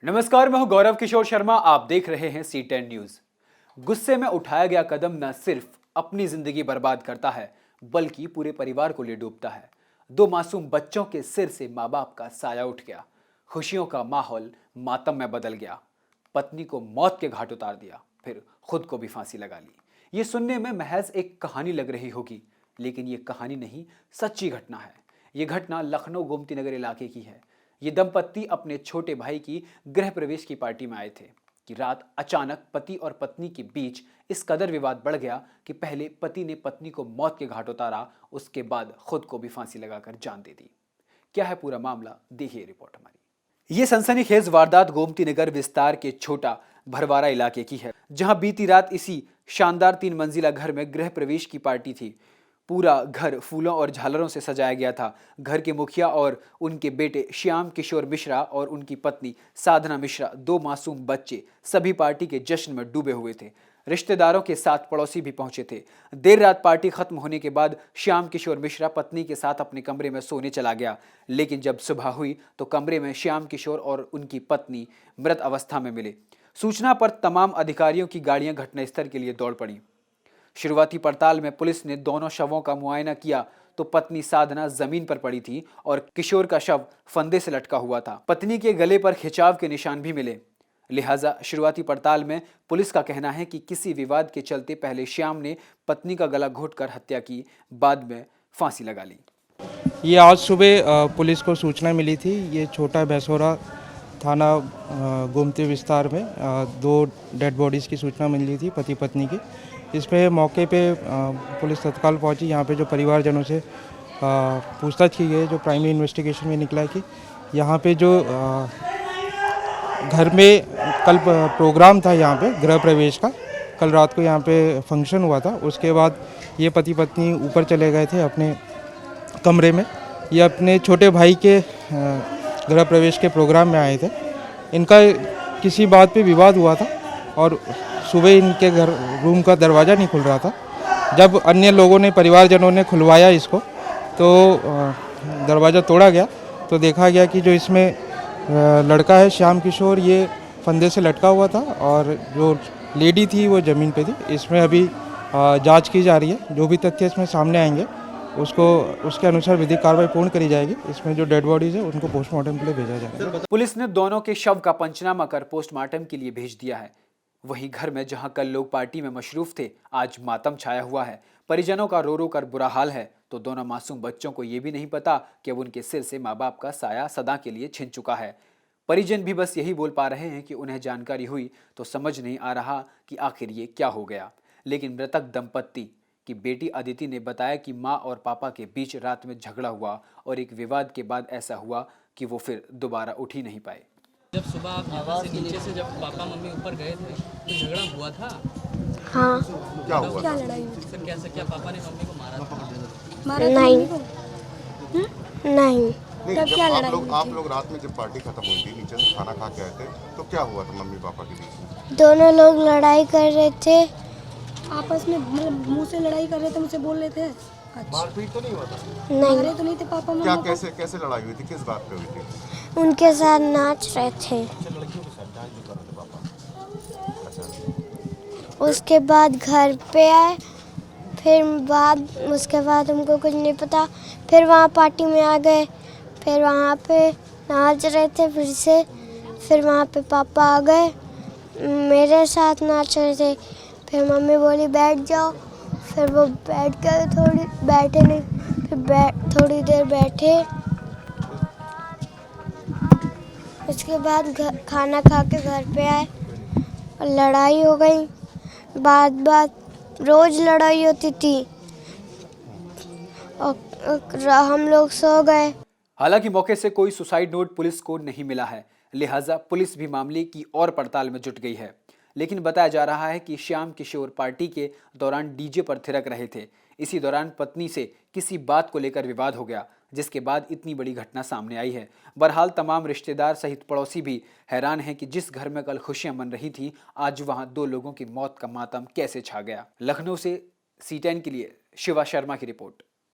नमस्कार, मैं हूं गौरव किशोर शर्मा। आप देख रहे हैं C10 न्यूज। गुस्से में उठाया गया कदम न सिर्फ अपनी जिंदगी बर्बाद करता है बल्कि पूरे परिवार को ले डूबता है। दो मासूम बच्चों के सिर से मां बाप का साया उठ गया। खुशियों का माहौल मातम में बदल गया। पत्नी को मौत के घाट उतार दिया, फिर खुद को भी फांसी लगा ली। ये सुनने में महज एक कहानी लग रही होगी, लेकिन ये कहानी नहीं, सच्ची घटना है। ये घटना लखनऊ गोमती नगर इलाके की है। ये दंपत्ति अपने छोटे भाई की गृह प्रवेश की पार्टी में आए थे कि रात अचानक पति और पत्नी के बीच इस कदर विवाद बढ़ गया कि पहले पति ने पत्नी को मौत के घाट उतारा, उसके बाद खुद को भी फांसी लगाकर जान दे दी। क्या है पूरा मामला, देखिए रिपोर्ट हमारी। ये सनसनीखेज वारदात गोमती नगर विस्तार के छोटा भरवारा इलाके की है, जहां बीती रात इसी शानदार 3 मंजिला घर में गृह प्रवेश की पार्टी थी। पूरा घर फूलों और झालरों से सजाया गया था। घर के मुखिया और उनके बेटे श्याम किशोर मिश्रा और उनकी पत्नी साधना मिश्रा, 2 मासूम बच्चे, सभी पार्टी के जश्न में डूबे हुए थे। रिश्तेदारों के साथ पड़ोसी भी पहुंचे थे। देर रात पार्टी खत्म होने के बाद श्याम किशोर मिश्रा पत्नी के साथ अपने कमरे में सोने चला गया, लेकिन जब सुबह हुई तो कमरे में श्याम किशोर और उनकी पत्नी मृत अवस्था में मिले। सूचना पर तमाम अधिकारियों की गाड़ियां घटनास्थल के लिए दौड़ पड़ी। शुरुआती पड़ताल में पुलिस ने दोनों शवों का मुआयना किया तो पत्नी साधना जमीन पर पड़ी थी और किशोर का शव फंदे से लटका हुआ था। पत्नी के गले पर खिंचाव के निशान भी मिले। लिहाजा शुरुआती पड़ताल में पुलिस का कहना है कि किसी विवाद के चलते पहले श्याम ने पत्नी का गला घोंटकर हत्या की, बाद में फांसी लगा ली। ये आज सुबह पुलिस को सूचना मिली थी। ये छोटा भैंसोरा थाना गोमती विस्तार में 2 डेड बॉडीज़ की सूचना मिली थी, पति पत्नी की। इसमें मौके पे पुलिस तत्काल पहुंची। यहाँ पे जो परिवारजनों से पूछताछ की गई, जो प्राइमरी इन्वेस्टिगेशन में निकला है कि यहाँ पे जो घर में कल प्रोग्राम था, यहाँ पे गृह प्रवेश का, कल रात को यहाँ पे फंक्शन हुआ था। उसके बाद ये पति पत्नी ऊपर चले गए थे अपने कमरे में। ये अपने छोटे भाई के गृह प्रवेश के प्रोग्राम में आए थे। इनका किसी बात पे विवाद हुआ था और सुबह इनके घर रूम का दरवाज़ा नहीं खुल रहा था। जब अन्य लोगों ने, परिवारजनों ने खुलवाया इसको, तो दरवाज़ा तोड़ा गया तो देखा गया कि जो इसमें लड़का है श्याम किशोर, ये फंदे से लटका हुआ था और जो लेडी थी वो ज़मीन पे थी। इसमें अभी जांच की जा रही है। जो भी तथ्य इसमें सामने आएंगे उसके अनुसार विधिक कार्रवाई पूर्ण करी जाएगी। इसमें जो डेड बॉडीज है उनको पोस्टमार्टम के लिए भेजा जाएगा। पुलिस ने दोनों के शव का पंचनामा कर पोस्टमार्टम के लिए भेज दिया है। वहीं घर में जहां कल लोग पार्टी में मशरूफ थे, आज मातम छाया हुआ है। परिजनों का रो रो कर बुरा हाल है तो दोनों मासूम बच्चों को यह भी नहीं पता कि अब उनके सिर से माँ बाप का साया सदा के लिए छिन चुका है। परिजन भी बस यही बोल पा रहे हैं कि उन्हें जानकारी हुई तो समझ नहीं आ रहा कि आखिर ये क्या हो गया। लेकिन मृतक दंपत्ति की बेटी अदिति ने बताया कि माँ और पापा के बीच रात में झगड़ा हुआ और एक विवाद के बाद ऐसा हुआ कि वो फिर दोबारा उठ ही नहीं पाए। जब सुबह आप यहाँ से नीचे से जब पापा मम्मी ऊपर गए थे तो झगड़ा हुआ था? हाँ। क्या हुआ? क्या लड़ाई हुई? सर क्या पापा ने मम्मी को मारा था? मारा था नहीं। मम्मी को? नहीं। जब क्या लड़ाई आप हुई लोग रात में जब पार्टी खत्म हुई थी, नीचे से खाना खा के आए थे, तो क्या हुआ था मम्मी पापा के बीच में? दोनों लोग लड़ाई कर रहे थे, आपस में मुंह से लड़ाई कर रहे थे, मुझसे बोल रहे थे। अच्छा। मारपीट तो नहीं हुआ था? नहीं, मारे तो नहीं थे पापा क्या, मम्मी को। कैसे लड़ाई हुई थी, किस बात पे हुई थी? उनके साथ नाच रहे थे। लड़कियों के साथ डांस भी कर रहे थे पापा? अच्छा। उसके बाद घर पे आए, फिर उसके बाद हमको कुछ नहीं पता। फिर वहाँ पार्टी में आ गए, फिर वहाँ पे नाच रहे थे फिर वहाँ पे पापा आ गए, मेरे साथ नाच रहे थे। फिर मम्मी बोली बैठ जाओ, फिर वो बैठ गए, बैठे नहीं, फिर थोड़ी देर बैठे। उसके बाद खाना खा के घर पे आए और लड़ाई हो गई। बात रोज लड़ाई होती थी और हम लोग सो गए। हालांकि मौके से कोई सुसाइड नोट पुलिस को नहीं मिला है, लिहाजा पुलिस भी मामले की और पड़ताल में जुट गई है। लेकिन बताया जा रहा है कि श्याम किशोर पार्टी के दौरान डीजे पर थिरक रहे थे। इसी दौरान पत्नी से किसी बात को लेकर विवाद हो गया, जिसके बाद इतनी बड़ी घटना सामने आई है। बहरहाल तमाम रिश्तेदार सहित पड़ोसी भी हैरान हैं कि जिस घर में कल खुशियां मन रही थी, आज वहां 2 लोगों की मौत का मातम कैसे छा गया। लखनऊ से C10 के लिए शिवा शर्मा की रिपोर्ट।